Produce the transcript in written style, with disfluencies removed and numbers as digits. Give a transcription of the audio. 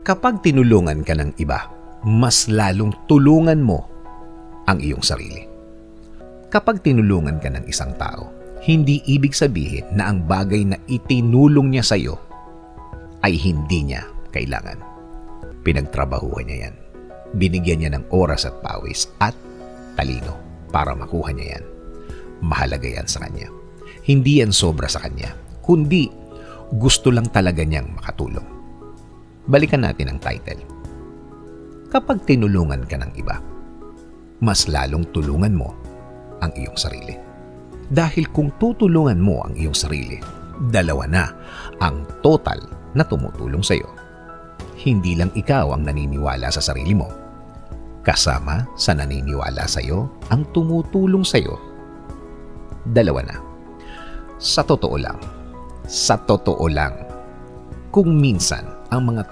Kapag tinulungan ka ng iba, mas lalong tulungan mo ang iyong sarili. Kapag tinulungan ka ng isang tao, hindi ibig sabihin na ang bagay na itinulong niya sa iyo ay hindi niya kailangan. Pinagtrabahuhan niya yan. Binigyan niya ng oras at pawis at talino para makuha niya yan. Mahalaga yan sa kanya. Hindi yan sobra sa kanya, kundi gusto lang talaga niyang makatulong. Balikan natin ang title. Kapag tinulungan ka ng iba, mas lalong tulungan mo ang iyong sarili. Dahil kung tutulungan mo ang iyong sarili, dalawa na ang total na tumutulong sa iyo. Hindi lang ikaw ang naniniwala sa sarili mo. Kasama sa naniniwala sa iyo ang tumutulong sa iyo. Dalawa na. Sa totoo lang, kung minsan ang mga